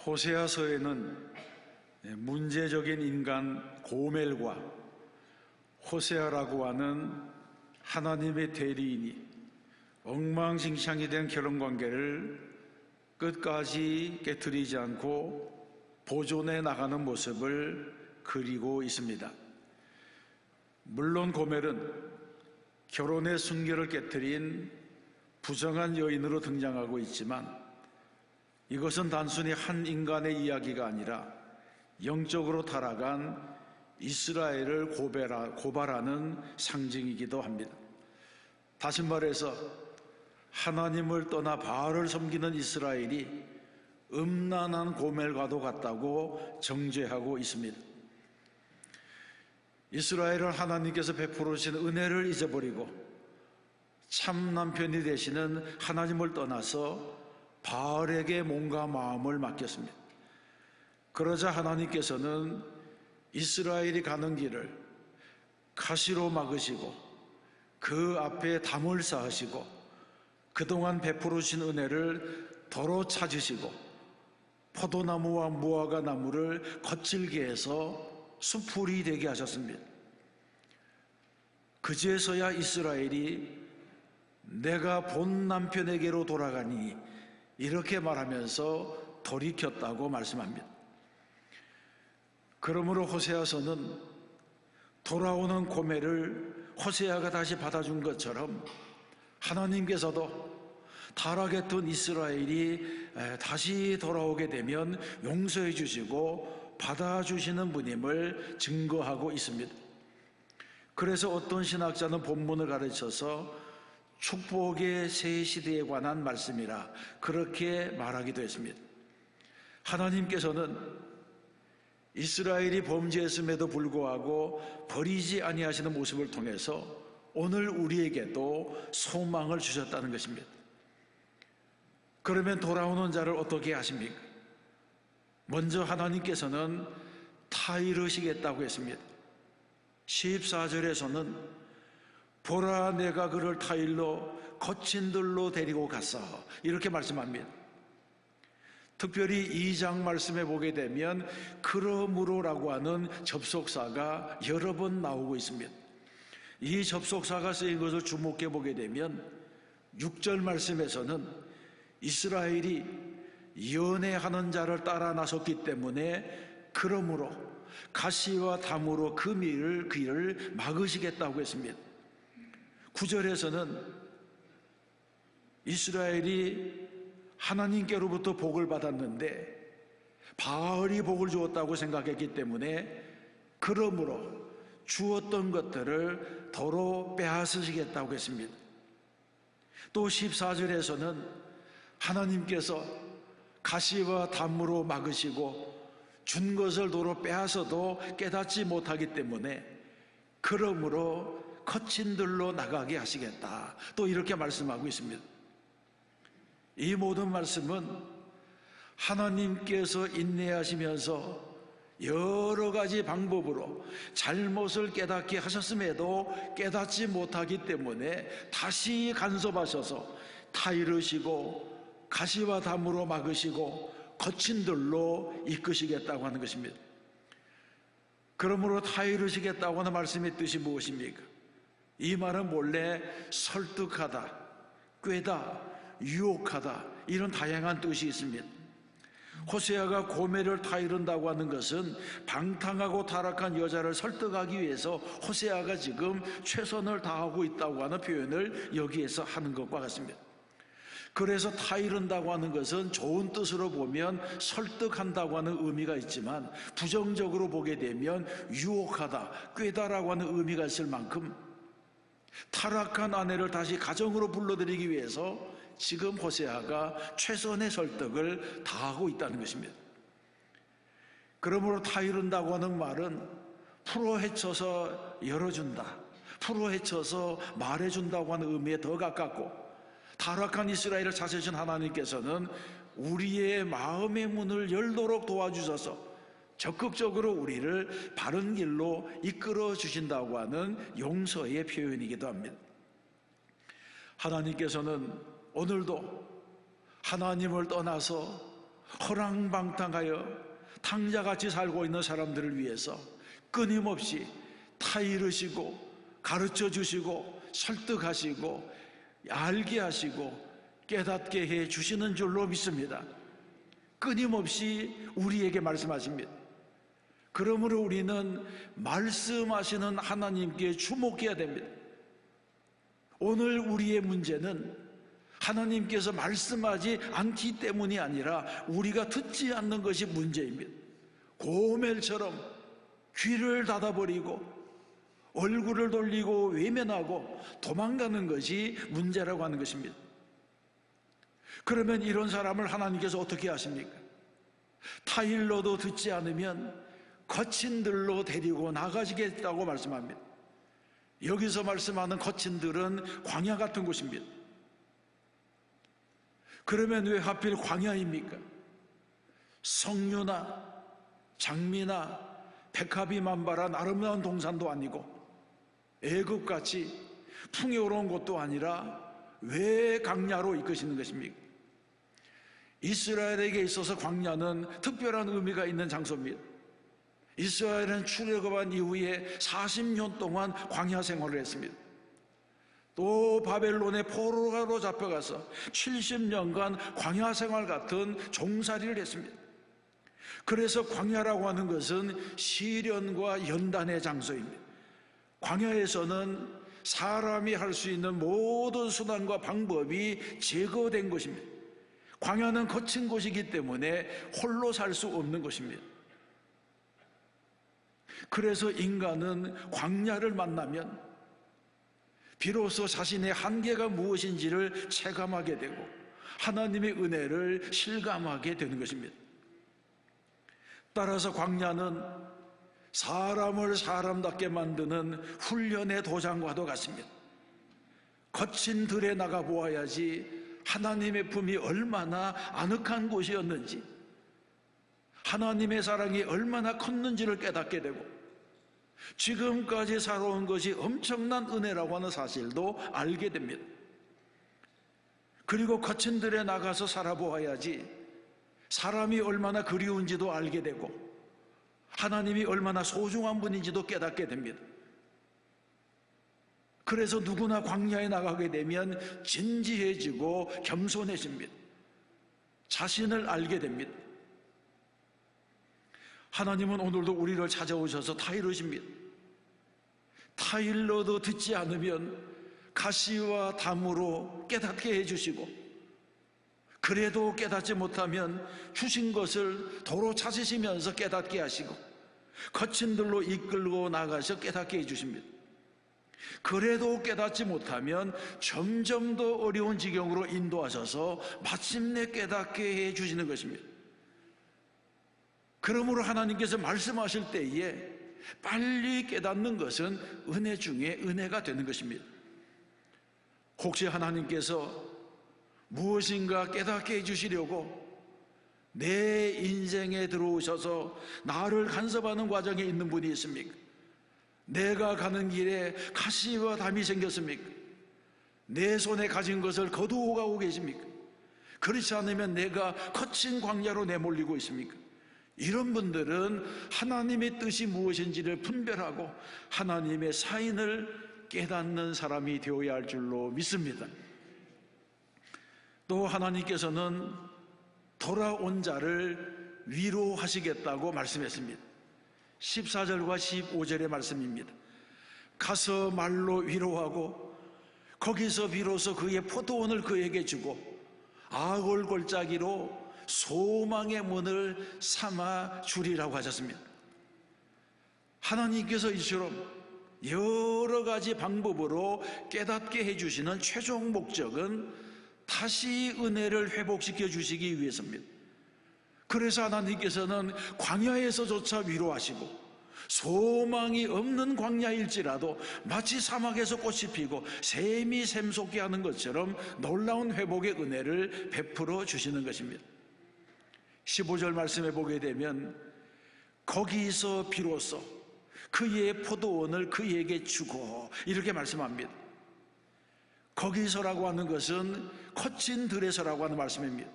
호세아서에는 문제적인 인간 고멜과 호세아라고 하는 하나님의 대리인이 엉망진창이 된 결혼관계를 끝까지 깨트리지 않고 보존해 나가는 모습을 그리고 있습니다. 물론 고멜은 결혼의 순결을 깨트린 부정한 여인으로 등장하고 있지만 이것은 단순히 한 인간의 이야기가 아니라 영적으로 타락한 이스라엘을 고발하는 상징이기도 합니다. 다시 말해서 하나님을 떠나 바알을 섬기는 이스라엘이 음란한 고멜과도 같다고 정죄하고 있습니다. 이스라엘은 하나님께서 베풀어 주신 은혜를 잊어버리고 참 남편이 되시는 하나님을 떠나서 바알에게 몸과 마음을 맡겼습니다. 그러자 하나님께서는 이스라엘이 가는 길을 가시로 막으시고 그 앞에 담을 쌓으시고 그동안 베풀어 주신 은혜를 도로 찾으시고 포도나무와 무화과 나무를 거칠게 해서 수풀이 되게 하셨습니다. 그제서야 이스라엘이 내가 본 남편에게로 돌아가니 이렇게 말하면서 돌이켰다고 말씀합니다. 그러므로 호세아서는 돌아오는 고멜을 호세아가 다시 받아준 것처럼 하나님께서도 타락했던 이스라엘이 다시 돌아오게 되면 용서해 주시고 받아주시는 분임을 증거하고 있습니다. 그래서 어떤 신학자는 본문을 가르쳐서 축복의 새 시대에 관한 말씀이라 그렇게 말하기도 했습니다. 하나님께서는 이스라엘이 범죄했음에도 불구하고 버리지 아니하시는 모습을 통해서 오늘 우리에게도 소망을 주셨다는 것입니다. 그러면 돌아오는 자를 어떻게 하십니까? 먼저 하나님께서는 타이르시겠다고 했습니다. 14절에서는 보라 내가 그를 타일로 거친 들로 데리고 갔어 이렇게 말씀합니다. 특별히 2장 말씀에 보게 되면 그러므로라고 하는 접속사가 여러 번 나오고 있습니다. 이 접속사가 쓰인 것을 주목해 보게 되면 6절 말씀에서는 이스라엘이 연애하는 자를 따라 나섰기 때문에 그러므로 가시와 담으로 그 길을 막으시겠다고 했습니다. 9절에서는 이스라엘이 하나님께로부터 복을 받았는데 바알이 복을 주었다고 생각했기 때문에 그러므로 주었던 것들을 도로 빼앗으시겠다고 했습니다. 또 14절에서는 하나님께서 가시와 담으로 막으시고 준 것을 도로 빼앗아도 깨닫지 못하기 때문에 그러므로 거친 들로 나가게 하시겠다 또 이렇게 말씀하고 있습니다. 이 모든 말씀은 하나님께서 인내하시면서 여러 가지 방법으로 잘못을 깨닫게 하셨음에도 깨닫지 못하기 때문에 다시 간섭하셔서 타이르시고 가시와 담으로 막으시고 거친 들로 이끄시겠다고 하는 것입니다. 그러므로 타이르시겠다고 하는 말씀의 뜻이 무엇입니까? 이 말은 본래 설득하다, 꾀다, 유혹하다 이런 다양한 뜻이 있습니다. 호세아가 고멜을 타이른다고 하는 것은 방탕하고 타락한 여자를 설득하기 위해서 호세아가 지금 최선을 다하고 있다고 하는 표현을 여기에서 하는 것과 같습니다. 그래서 타이른다고 하는 것은 좋은 뜻으로 보면 설득한다고 하는 의미가 있지만 부정적으로 보게 되면 유혹하다, 꾀다라고 하는 의미가 있을 만큼 타락한 아내를 다시 가정으로 불러들이기 위해서 지금 호세아가 최선의 설득을 다하고 있다는 것입니다. 그러므로 타이른다고 하는 말은 풀어헤쳐서 열어준다, 풀어헤쳐서 말해준다고 하는 의미에 더 가깝고 타락한 이스라엘을 찾으신 하나님께서는 우리의 마음의 문을 열도록 도와주셔서 적극적으로 우리를 바른 길로 이끌어 주신다고 하는 용서의 표현이기도 합니다. 하나님께서는 오늘도 하나님을 떠나서 허랑방탕하여 탕자같이 살고 있는 사람들을 위해서 끊임없이 타이르시고 가르쳐 주시고 설득하시고 알게 하시고 깨닫게 해 주시는 줄로 믿습니다. 끊임없이 우리에게 말씀하십니다. 그러므로 우리는 말씀하시는 하나님께 주목해야 됩니다. 오늘 우리의 문제는 하나님께서 말씀하지 않기 때문이 아니라 우리가 듣지 않는 것이 문제입니다. 고멜처럼 귀를 닫아버리고 얼굴을 돌리고 외면하고 도망가는 것이 문제라고 하는 것입니다. 그러면 이런 사람을 하나님께서 어떻게 하십니까? 타일러도 듣지 않으면 거친들로 데리고 나가시겠다고 말씀합니다. 여기서 말씀하는 거친들은 광야 같은 곳입니다. 그러면 왜 하필 광야입니까? 석류나 장미나 백합이 만발한 아름다운 동산도 아니고 애굽같이 풍요로운 곳도 아니라 왜 광야로 이끄시는 것입니까? 이스라엘에게 있어서 광야는 특별한 의미가 있는 장소입니다. 이스라엘은 출애굽한 이후에 40년 동안 광야 생활을 했습니다. 또 바벨론의 포로로 잡혀가서 70년간 광야 생활 같은 종살이를 했습니다. 그래서 광야라고 하는 것은 시련과 연단의 장소입니다. 광야에서는 사람이 할 수 있는 모든 수단과 방법이 제거된 것입니다. 광야는 거친 곳이기 때문에 홀로 살 수 없는 것입니다. 그래서 인간은 광야를 만나면 비로소 자신의 한계가 무엇인지를 체감하게 되고 하나님의 은혜를 실감하게 되는 것입니다. 따라서 광야는 사람을 사람답게 만드는 훈련의 도장과도 같습니다. 거친 들에 나가 보아야지 하나님의 품이 얼마나 아늑한 곳이었는지, 하나님의 사랑이 얼마나 컸는지를 깨닫게 되고 지금까지 살아온 것이 엄청난 은혜라고 하는 사실도 알게 됩니다. 그리고 거친 들에 나가서 살아보아야지 사람이 얼마나 그리운지도 알게 되고 하나님이 얼마나 소중한 분인지도 깨닫게 됩니다. 그래서 누구나 광야에 나가게 되면 진지해지고 겸손해집니다. 자신을 알게 됩니다. 하나님은 오늘도 우리를 찾아오셔서 타이르십니다. 타일러도 듣지 않으면 가시와 담으로 깨닫게 해주시고, 그래도 깨닫지 못하면 주신 것을 도로 찾으시면서 깨닫게 하시고 거친 들로 이끌고 나가셔 깨닫게 해주십니다. 그래도 깨닫지 못하면 점점 더 어려운 지경으로 인도하셔서 마침내 깨닫게 해주시는 것입니다. 그러므로 하나님께서 말씀하실 때에 빨리 깨닫는 것은 은혜 중에 은혜가 되는 것입니다. 혹시 하나님께서 무엇인가 깨닫게 해주시려고 내 인생에 들어오셔서 나를 간섭하는 과정에 있는 분이 있습니까? 내가 가는 길에 가시와 담이 생겼습니까? 내 손에 가진 것을 거두어 가고 계십니까? 그렇지 않으면 내가 거친 광야로 내몰리고 있습니까? 이런 분들은 하나님의 뜻이 무엇인지를 분별하고 하나님의 사인을 깨닫는 사람이 되어야 할 줄로 믿습니다. 또 하나님께서는 돌아온 자를 위로하시겠다고 말씀했습니다. 14절과 15절의 말씀입니다. 가서 말로 위로하고 거기서 비로소 그의 포도원을 그에게 주고 아골 골짜기로 소망의 문을 삼아 주리라고 하셨습니다. 하나님께서 이처럼 여러 가지 방법으로 깨닫게 해주시는 최종 목적은 다시 은혜를 회복시켜 주시기 위해서입니다. 그래서 하나님께서는 광야에서조차 위로하시고 소망이 없는 광야일지라도 마치 사막에서 꽃이 피고 샘이 샘솟게 하는 것처럼 놀라운 회복의 은혜를 베풀어 주시는 것입니다. 15절 말씀에 보게 되면 거기서 비로소 그의 포도원을 그에게 주고 이렇게 말씀합니다. 거기서라고 하는 것은 거친 들에서라고 하는 말씀입니다.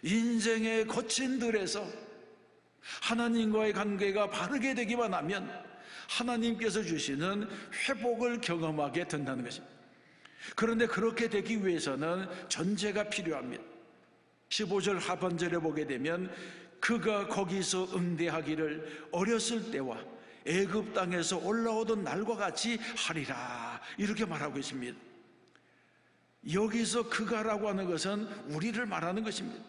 인생의 거친 들에서 하나님과의 관계가 바르게 되기만 하면 하나님께서 주시는 회복을 경험하게 된다는 것입니다. 그런데 그렇게 되기 위해서는 전제가 필요합니다. 15절 하반절에 보게 되면 그가 거기서 응대하기를 어렸을 때와 애굽 땅에서 올라오던 날과 같이 하리라, 이렇게 말하고 있습니다. 여기서 그가라고 하는 것은 우리를 말하는 것입니다.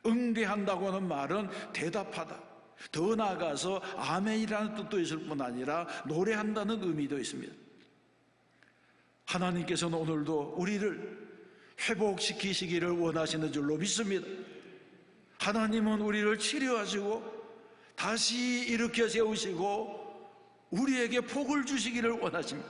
응대한다고 하는 말은 대답하다, 더 나아가서 아멘이라는 뜻도 있을 뿐 아니라 노래한다는 의미도 있습니다. 하나님께서는 오늘도 우리를 회복시키시기를 원하시는 줄로 믿습니다. 하나님은 우리를 치료하시고 다시 일으켜 세우시고 우리에게 복을 주시기를 원하십니다.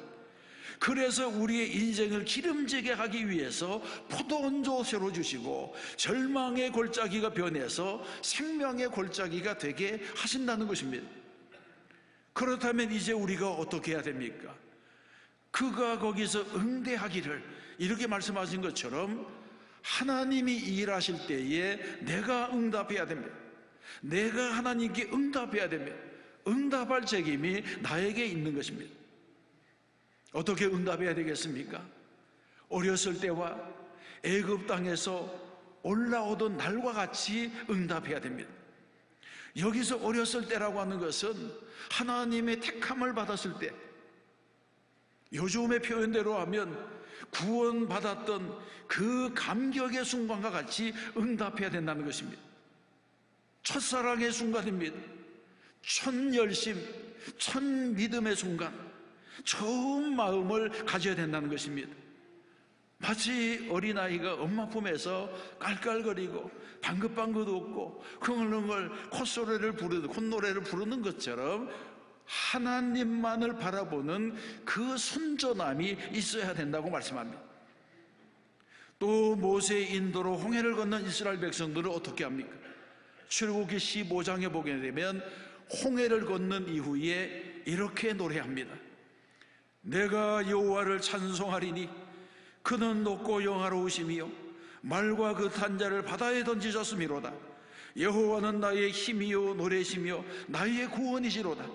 그래서 우리의 인생을 기름지게 하기 위해서 포도원도 새로 주시고 절망의 골짜기가 변해서 생명의 골짜기가 되게 하신다는 것입니다. 그렇다면 이제 우리가 어떻게 해야 됩니까? 그가 거기서 응대하기를, 이렇게 말씀하신 것처럼 하나님이 일하실 때에 내가 응답해야 됩니다. 내가 하나님께 응답해야 됩니다. 응답할 책임이 나에게 있는 것입니다. 어떻게 응답해야 되겠습니까? 어렸을 때와 애굽 땅에서 올라오던 날과 같이 응답해야 됩니다. 여기서 어렸을 때라고 하는 것은 하나님의 택함을 받았을 때, 요즘의 표현대로 하면 구원받았던 그 감격의 순간과 같이 응답해야 된다는 것입니다. 첫사랑의 순간입니다. 첫 열심, 첫 믿음의 순간, 처음 마음을 가져야 된다는 것입니다. 마치 어린아이가 엄마 품에서 깔깔거리고 방긋방긋 웃고 흥얼흥얼 콧노래를 부르는 것처럼 하나님만을 바라보는 그 순전함이 있어야 된다고 말씀합니다. 또 모세의 인도로 홍해를 건넌 이스라엘 백성들은 어떻게 합니까? 출애굽기 15장에 보게 되면 홍해를 건넌 이후에 이렇게 노래합니다. 내가 여호와를 찬송하리니 그는 높고 영화로우시며 말과 그 탄 자를 바다에 던지셨음이로다. 여호와는 나의 힘이요 노래시며 나의 구원이시로다.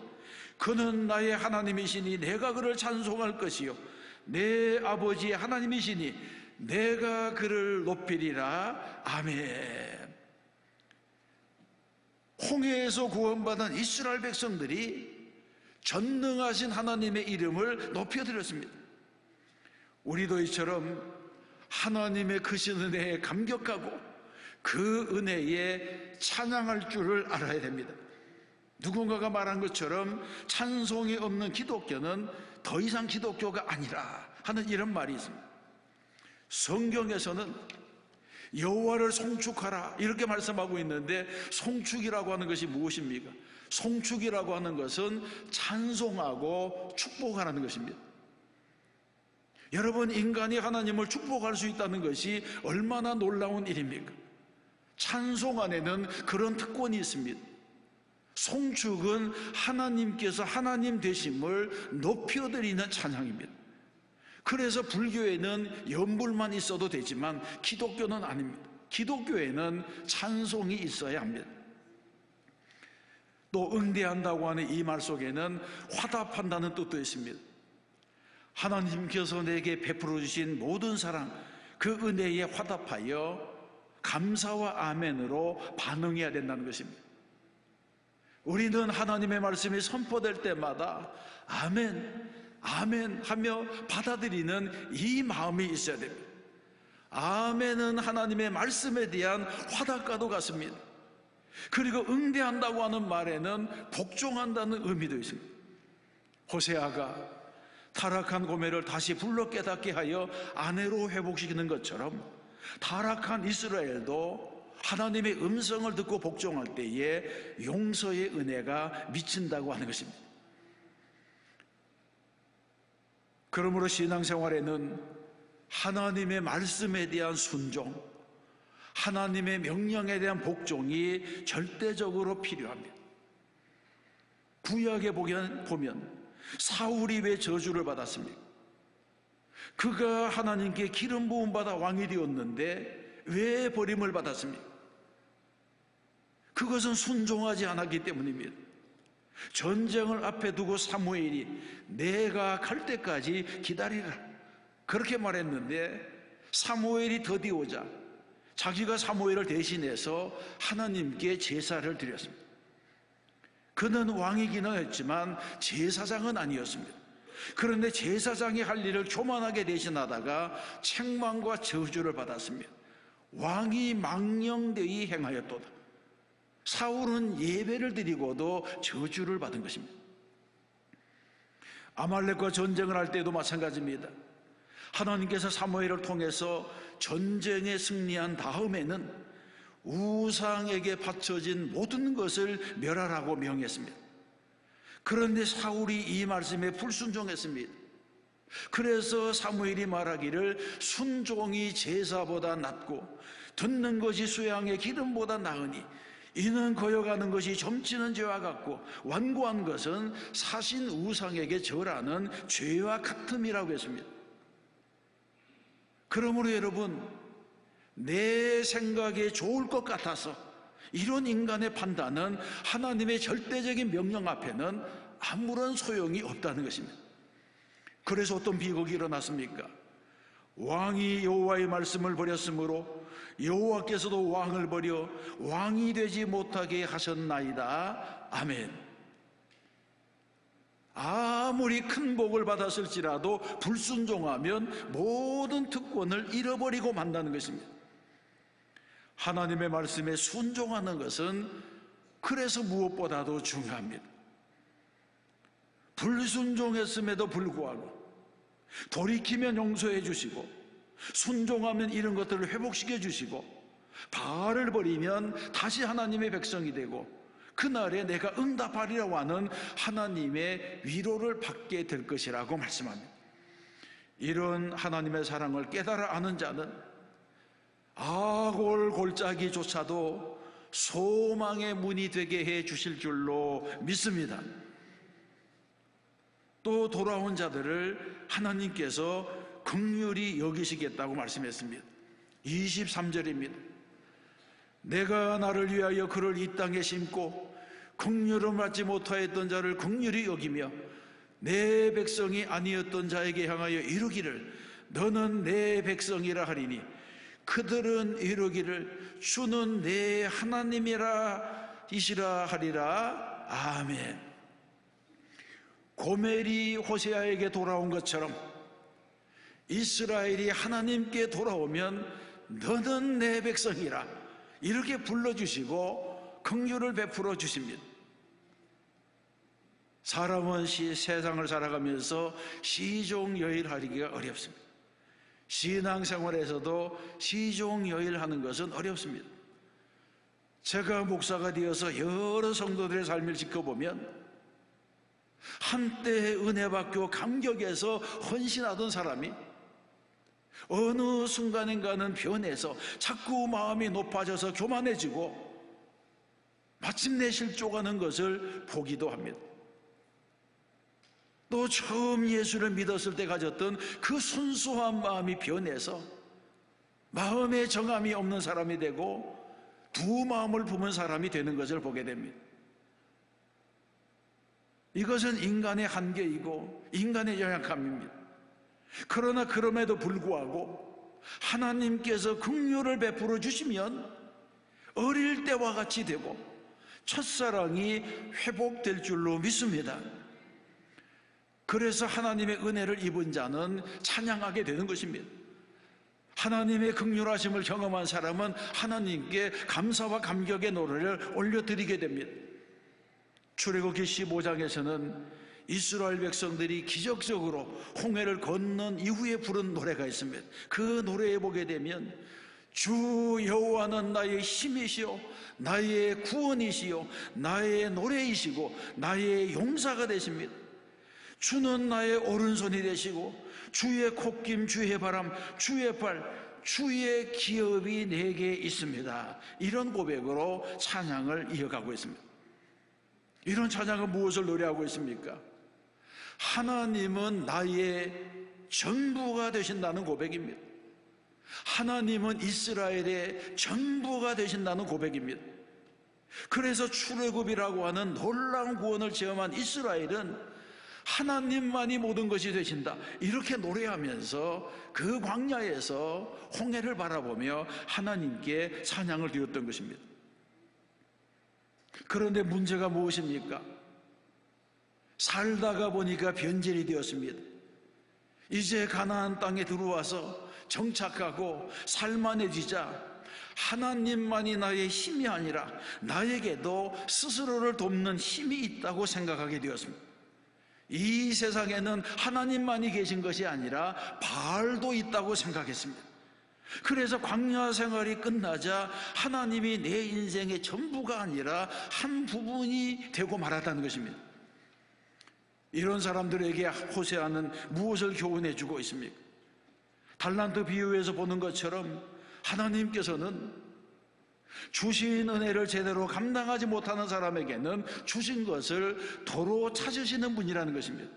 그는 나의 하나님이시니 내가 그를 찬송할 것이요 내 아버지의 하나님이시니 내가 그를 높이리라. 아멘. 홍해에서 구원받은 이스라엘 백성들이 전능하신 하나님의 이름을 높여드렸습니다. 우리도 이처럼 하나님의 크신 은혜에 감격하고 그 은혜에 찬양할 줄을 알아야 됩니다. 누군가가 말한 것처럼 찬송이 없는 기독교는 더 이상 기독교가 아니라 하는 이런 말이 있습니다. 성경에서는 여호와를 송축하라 이렇게 말씀하고 있는데, 송축이라고 하는 것이 무엇입니까? 송축이라고 하는 것은 찬송하고 축복하라는 것입니다. 여러분, 인간이 하나님을 축복할 수 있다는 것이 얼마나 놀라운 일입니까? 찬송 안에는 그런 특권이 있습니다. 송축은 하나님께서 하나님 되심을 높여드리는 찬양입니다. 그래서 불교에는 연불만 있어도 되지만 기독교는 아닙니다. 기독교에는 찬송이 있어야 합니다. 또 응대한다고 하는 이 말 속에는 화답한다는 뜻도 있습니다. 하나님께서 내게 베풀어 주신 모든 사랑, 그 은혜에 화답하여 감사와 아멘으로 반응해야 된다는 것입니다. 우리는 하나님의 말씀이 선포될 때마다 아멘, 아멘 하며 받아들이는 이 마음이 있어야 됩니다. 아멘은 하나님의 말씀에 대한 화답과도 같습니다. 그리고 응대한다고 하는 말에는 복종한다는 의미도 있습니다. 호세아가 타락한 고멜을 다시 불러 깨닫게 하여 아내로 회복시키는 것처럼 타락한 이스라엘도 하나님의 음성을 듣고 복종할 때에 용서의 은혜가 미친다고 하는 것입니다. 그러므로 신앙생활에는 하나님의 말씀에 대한 순종, 하나님의 명령에 대한 복종이 절대적으로 필요합니다. 구약에 보면 사울이 왜 저주를 받았습니까? 그가 하나님께 기름 부음 받아 왕이 되었는데 왜 버림을 받았습니까? 그것은 순종하지 않았기 때문입니다. 전쟁을 앞에 두고 사무엘이 내가 갈 때까지 기다리라 그렇게 말했는데, 사무엘이 더디오자 자기가 사무엘을 대신해서 하나님께 제사를 드렸습니다. 그는 왕이기는 했지만 제사장은 아니었습니다. 그런데 제사장이 할 일을 교만하게 대신하다가 책망과 저주를 받았습니다. 왕이 망령되이 행하였도다. 사울은 예배를 드리고도 저주를 받은 것입니다. 아말렉과 전쟁을 할 때도 마찬가지입니다. 하나님께서 사무엘을 통해서 전쟁에 승리한 다음에는 우상에게 바쳐진 모든 것을 멸하라고 명했습니다. 그런데 사울이 이 말씀에 불순종했습니다. 그래서 사무엘이 말하기를 순종이 제사보다 낫고 듣는 것이 수양의 기름보다 나으니 이는 거여가는 것이 점치는 죄와 같고 완고한 것은 사신 우상에게 절하는 죄와 같음이라고 했습니다. 그러므로 여러분, 내 생각에 좋을 것 같아서 이런 인간의 판단은 하나님의 절대적인 명령 앞에는 아무런 소용이 없다는 것입니다. 그래서 어떤 비극이 일어났습니까? 왕이 여호와의 말씀을 버렸으므로 여호와께서도 왕을 버려 왕이 되지 못하게 하셨나이다. 아멘. 아무리 큰 복을 받았을지라도 불순종하면 모든 특권을 잃어버리고 만다는 것입니다. 하나님의 말씀에 순종하는 것은 그래서 무엇보다도 중요합니다. 불순종했음에도 불구하고 돌이키면 용서해 주시고 순종하면 이런 것들을 회복시켜 주시고 바알을 버리면 다시 하나님의 백성이 되고 그날에 내가 응답하리라고 하는 하나님의 위로를 받게 될 것이라고 말씀합니다. 이런 하나님의 사랑을 깨달아 아는 자는 아골 골짜기조차도 소망의 문이 되게 해 주실 줄로 믿습니다. 또 돌아온 자들을 하나님께서 긍휼히 여기시겠다고 말씀했습니다. 23절입니다. 내가 나를 위하여 그를 이 땅에 심고 긍휼을 받지 못하였던 자를 긍휼히 여기며 내 백성이 아니었던 자에게 향하여 이르기를 너는 내 백성이라 하리니 그들은 이르기를 주는 내 하나님이라 이시라 하리라. 아멘. 고멜이 호세아에게 돌아온 것처럼 이스라엘이 하나님께 돌아오면 너는 내 백성이라 이렇게 불러주시고 긍휼을 베풀어 주십니다. 사람은 세상을 살아가면서 시종여일하기가 어렵습니다. 신앙생활에서도 시종여일하는 것은 어렵습니다. 제가 목사가 되어서 여러 성도들의 삶을 지켜보면 한때 은혜 받고 감격해서 헌신하던 사람이 어느 순간인가는 변해서 자꾸 마음이 높아져서 교만해지고 마침내 실족하는 것을 보기도 합니다. 또 처음 예수를 믿었을 때 가졌던 그 순수한 마음이 변해서 마음에 정함이 없는 사람이 되고 두 마음을 품은 사람이 되는 것을 보게 됩니다. 이것은 인간의 한계이고 인간의 연약함입니다. 그러나 그럼에도 불구하고 하나님께서 긍휼을 베풀어 주시면 어릴 때와 같이 되고 첫사랑이 회복될 줄로 믿습니다. 그래서 하나님의 은혜를 입은 자는 찬양하게 되는 것입니다. 하나님의 긍휼하심을 경험한 사람은 하나님께 감사와 감격의 노래를 올려드리게 됩니다. 출애굽기 15장에서는 이스라엘 백성들이 기적적으로 홍해를 건넌 이후에 부른 노래가 있습니다. 그 노래에 보게 되면 주 여호와는 나의 힘이시요 나의 구원이시요 나의 노래이시고 나의 용사가 되십니다. 주는 나의 오른손이 되시고 주의 콧김 주의 바람 주의 팔 주의 기업이 내게 있습니다. 이런 고백으로 찬양을 이어가고 있습니다. 이런 찬양은 무엇을 노래하고 있습니까? 하나님은 나의 전부가 되신다는 고백입니다. 하나님은 이스라엘의 전부가 되신다는 고백입니다. 그래서 출애굽이라고 하는 놀라운 구원을 체험한 이스라엘은 하나님만이 모든 것이 되신다 이렇게 노래하면서 그 광야에서 홍해를 바라보며 하나님께 찬양을 드렸던 것입니다. 그런데 문제가 무엇입니까? 살다가 보니까 변질이 되었습니다. 이제 가나안 땅에 들어와서 정착하고 살만해지자 하나님만이 나의 힘이 아니라 나에게도 스스로를 돕는 힘이 있다고 생각하게 되었습니다. 이 세상에는 하나님만이 계신 것이 아니라 바알도 있다고 생각했습니다. 그래서 광야 생활이 끝나자 하나님이 내 인생의 전부가 아니라 한 부분이 되고 말았다는 것입니다. 이런 사람들에게 호세아는 무엇을 교훈해 주고 있습니까? 달란트 비유에서 보는 것처럼 하나님께서는 주신 은혜를 제대로 감당하지 못하는 사람에게는 주신 것을 도로 찾으시는 분이라는 것입니다.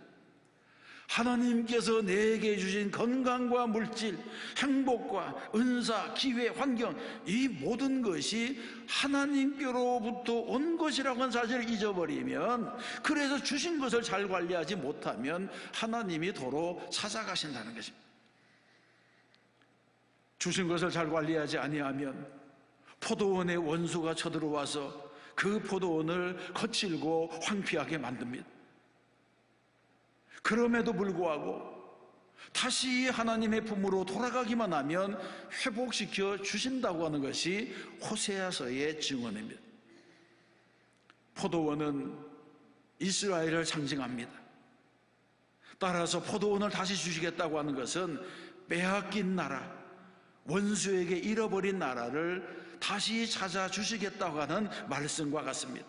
하나님께서 내게 주신 건강과 물질, 행복과 은사, 기회, 환경 이 모든 것이 하나님께로부터 온 것이라고 하는 사실을 잊어버리면, 그래서 주신 것을 잘 관리하지 못하면 하나님이 도로 찾아가신다는 것입니다. 주신 것을 잘 관리하지 아니하면 포도원의 원수가 쳐들어와서 그 포도원을 거칠고 황폐하게 만듭니다. 그럼에도 불구하고 다시 하나님의 품으로 돌아가기만 하면 회복시켜 주신다고 하는 것이 호세아서의 증언입니다. 포도원은 이스라엘을 상징합니다. 따라서 포도원을 다시 주시겠다고 하는 것은 빼앗긴 나라, 원수에게 잃어버린 나라를 다시 찾아주시겠다고 하는 말씀과 같습니다.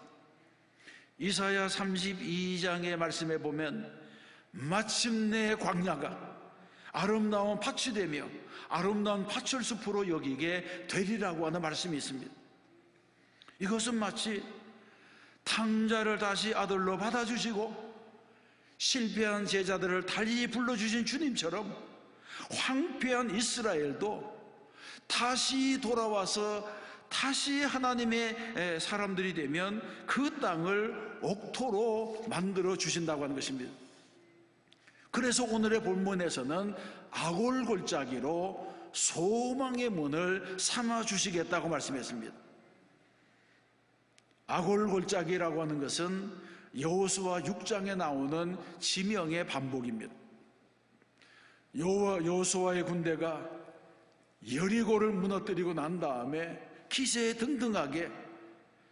이사야 32장의 말씀에 보면 마침내 광야가 아름다운 밭이 되며 아름다운 파철숲으로 여기게 되리라고 하는 말씀이 있습니다. 이것은 마치 탕자를 다시 아들로 받아주시고 실패한 제자들을 달리 불러주신 주님처럼 황폐한 이스라엘도 다시 돌아와서 다시 하나님의 사람들이 되면 그 땅을 옥토로 만들어 주신다고 하는 것입니다. 그래서 오늘의 본문에서는 아골골짜기로 소망의 문을 삼아 주시겠다고 말씀했습니다. 아골골짜기라고 하는 것은 여호수아 6장에 나오는 지명의 반복입니다. 여호수아의 군대가 여리고를 무너뜨리고 난 다음에 기세등등하게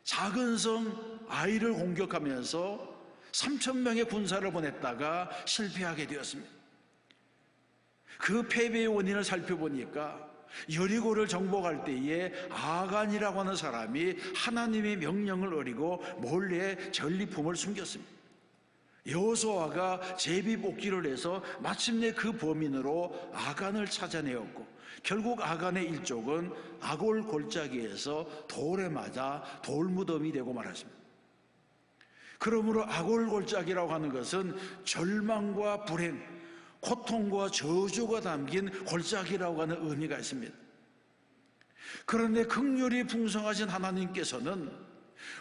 작은 성 아이를 공격하면서 3,000명의 군사를 보냈다가 실패하게 되었습니다. 그 패배의 원인을 살펴보니까 여리고를 정복할 때에 아간이라고 하는 사람이 하나님의 명령을 어기고 몰래 전리품을 숨겼습니다. 여호수아가 제비뽑기를 해서 마침내 그 범인으로 아간을 찾아내었고, 결국 아간의 일족은 아골골짜기에서 돌에 맞아 돌무덤이 되고 말았습니다. 그러므로 아골골짜기라고 하는 것은 절망과 불행, 고통과 저주가 담긴 골짜기라고 하는 의미가 있습니다. 그런데 긍휼이 풍성하신 하나님께서는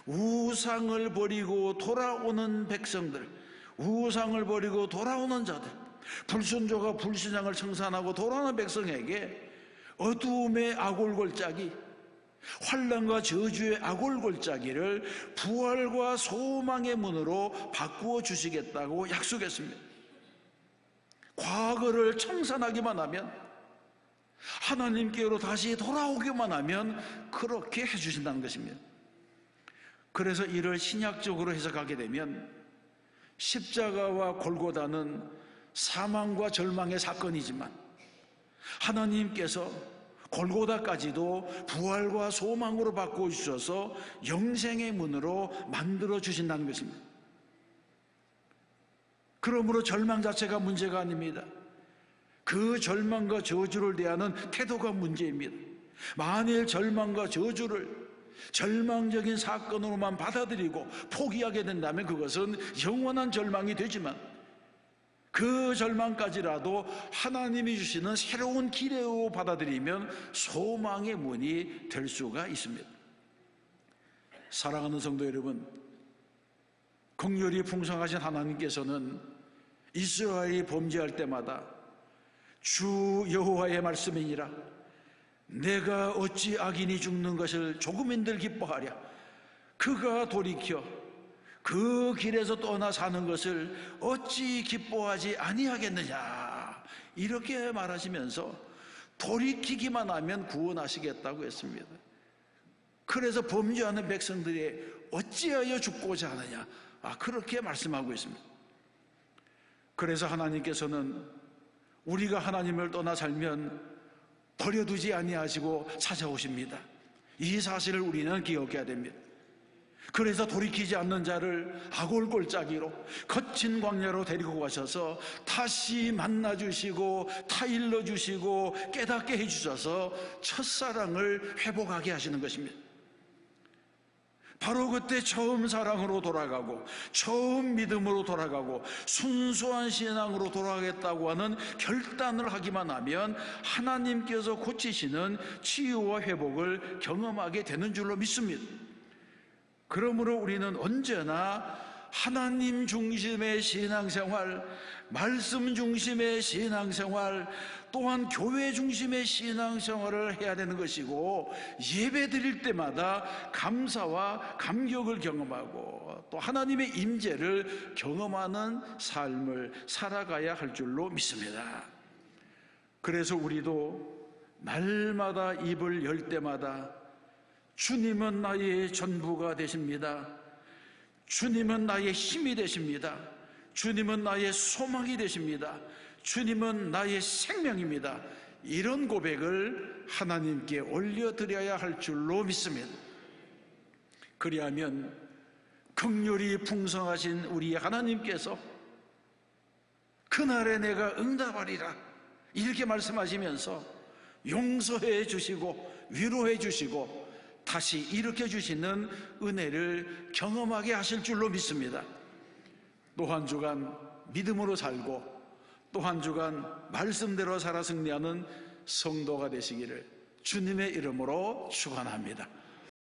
우상을 버리고 돌아오는 백성들, 우상을 버리고 돌아오는 자들, 불순종과 불신앙을 청산하고 돌아오는 백성에게 어두움의 아골골짜기, 환난과 저주의 아골골짜기를 부활과 소망의 문으로 바꾸어 주시겠다고 약속했습니다. 과거를 청산하기만 하면, 하나님께로 다시 돌아오기만 하면 그렇게 해주신다는 것입니다. 그래서 이를 신약적으로 해석하게 되면 십자가와 골고다는 사망과 절망의 사건이지만 하나님께서 골고다까지도 부활과 소망으로 바꿔주셔서 영생의 문으로 만들어 주신다는 것입니다. 그러므로 절망 자체가 문제가 아닙니다. 그 절망과 저주를 대하는 태도가 문제입니다. 만일 절망과 저주를 절망적인 사건으로만 받아들이고 포기하게 된다면 그것은 영원한 절망이 되지만, 그 절망까지라도 하나님이 주시는 새로운 기회로 받아들이면 소망의 문이 될 수가 있습니다. 사랑하는 성도 여러분, 긍휼이 풍성하신 하나님께서는 이스라엘이 범죄할 때마다 주 여호와의 말씀이니라 내가 어찌 악인이 죽는 것을 조금인들 기뻐하랴 그가 돌이켜 그 길에서 떠나 사는 것을 어찌 기뻐하지 아니하겠느냐, 이렇게 말하시면서 돌이키기만 하면 구원하시겠다고 했습니다. 그래서 범죄하는 백성들이 어찌하여 죽고자 하느냐, 그렇게 말씀하고 있습니다. 그래서 하나님께서는 우리가 하나님을 떠나 살면 버려두지 아니하시고 찾아오십니다. 이 사실을 우리는 기억해야 됩니다. 그래서 돌이키지 않는 자를 아골골짜기로 거친 광야로 데리고 가셔서 다시 만나주시고 타일러주시고 깨닫게 해주셔서 첫사랑을 회복하게 하시는 것입니다. 바로 그때 처음 사랑으로 돌아가고 처음 믿음으로 돌아가고 순수한 신앙으로 돌아가겠다고 하는 결단을 하기만 하면 하나님께서 고치시는 치유와 회복을 경험하게 되는 줄로 믿습니다. 그러므로 우리는 언제나 하나님 중심의 신앙생활, 말씀 중심의 신앙생활, 또한 교회 중심의 신앙생활을 해야 되는 것이고, 예배 드릴 때마다 감사와 감격을 경험하고 또 하나님의 임재를 경험하는 삶을 살아가야 할 줄로 믿습니다. 그래서 우리도 날마다 입을 열 때마다 주님은 나의 전부가 되십니다. 주님은 나의 힘이 되십니다. 주님은 나의 소망이 되십니다. 주님은 나의 생명입니다. 이런 고백을 하나님께 올려드려야 할 줄로 믿습니다. 그리하면 긍휼이 풍성하신 우리 하나님께서 그날에 내가 응답하리라 이렇게 말씀하시면서 용서해 주시고 위로해 주시고 다시 일으켜 주시는 은혜를 경험하게 하실 줄로 믿습니다. 또 한 주간 믿음으로 살고 또 한 주간 말씀대로 살아 승리하는 성도가 되시기를 주님의 이름으로 축원합니다.